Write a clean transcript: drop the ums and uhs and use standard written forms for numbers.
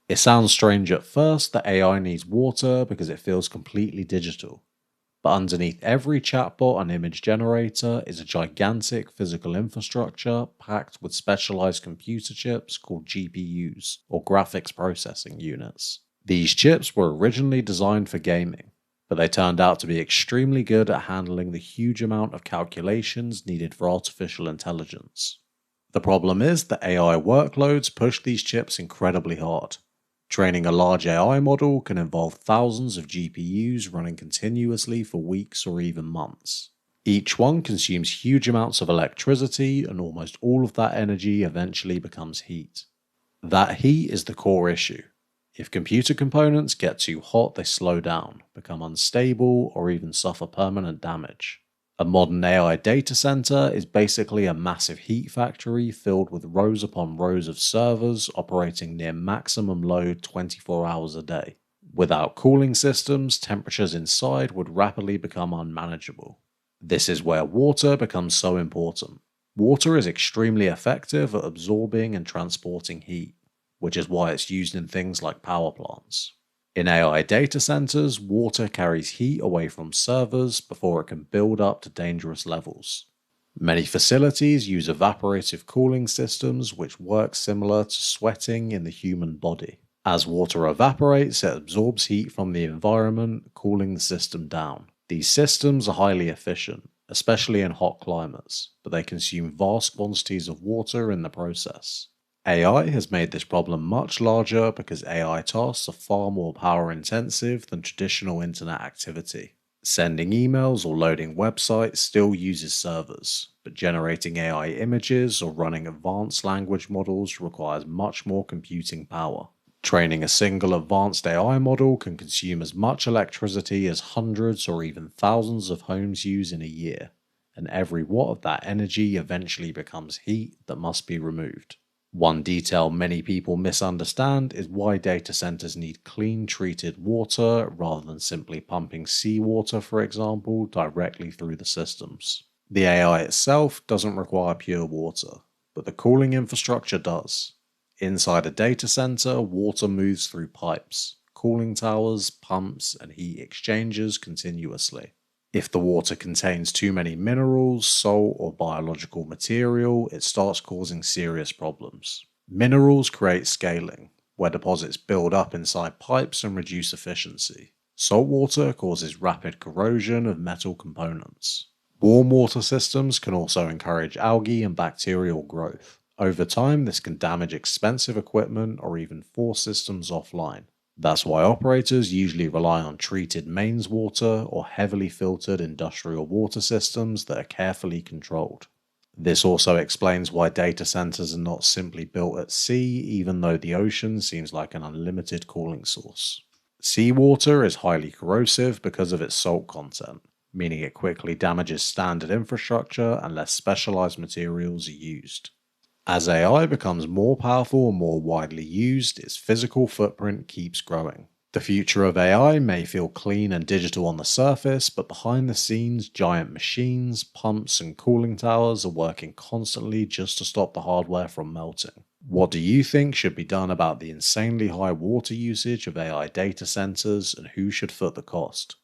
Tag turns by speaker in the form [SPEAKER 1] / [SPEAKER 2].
[SPEAKER 1] It sounds strange at first that AI needs water because it feels completely digital. But underneath every chatbot and image generator is a gigantic physical infrastructure packed with specialized computer chips called GPUs, or graphics processing units. These chips were originally designed for gaming, but they turned out to be extremely good at handling the huge amount of calculations needed for artificial intelligence. The problem is that AI workloads push these chips incredibly hard. Training a large AI model can involve thousands of GPUs running continuously for weeks or even months. Each one consumes huge amounts of electricity, and almost all of that energy eventually becomes heat. That heat is the core issue. If computer components get too hot, they slow down, become unstable, or even suffer permanent damage. A modern AI data center is basically a massive heat factory filled with rows upon rows of servers operating near maximum load 24 hours a day. Without cooling systems, temperatures inside would rapidly become unmanageable. This is where water becomes so important. Water is extremely effective at absorbing and transporting heat, which is why it's used in things like power plants. In AI data centers, water carries heat away from servers before it can build up to dangerous levels. Many facilities use evaporative cooling systems which work similar to sweating in the human body. As water evaporates, it absorbs heat from the environment, cooling the system down. These systems are highly efficient, especially in hot climates, but they consume vast quantities of water in the process. AI has made this problem much larger because AI tasks are far more power intensive than traditional internet activity. Sending emails or loading websites still uses servers, but generating AI images or running advanced language models requires much more computing power. Training a single advanced AI model can consume as much electricity as hundreds or even thousands of homes use in a year, and every watt of that energy eventually becomes heat that must be removed. One detail many people misunderstand is why data centers need clean treated water rather than simply pumping seawater, for example, directly through the systems. The AI itself doesn't require pure water, but the cooling infrastructure does. Inside a data center, water moves through pipes, cooling towers, pumps, and heat exchangers continuously. If the water contains too many minerals, salt, or biological material, it starts causing serious problems. Minerals create scaling, where deposits build up inside pipes and reduce efficiency. Salt water causes rapid corrosion of metal components. Warm water systems can also encourage algae and bacterial growth. Over time, this can damage expensive equipment or even force systems offline. That's why operators usually rely on treated mains water or heavily filtered industrial water systems that are carefully controlled. This also explains why data centers are not simply built at sea, even though the ocean seems like an unlimited cooling source. Seawater is highly corrosive because of its salt content, meaning it quickly damages standard infrastructure unless specialized materials are used. As AI becomes more powerful and more widely used, its physical footprint keeps growing. The future of AI may feel clean and digital on the surface, but behind the scenes, giant machines, pumps, and cooling towers are working constantly just to stop the hardware from melting. What do you think should be done about the insanely high water usage of AI data centers, and who should foot the cost?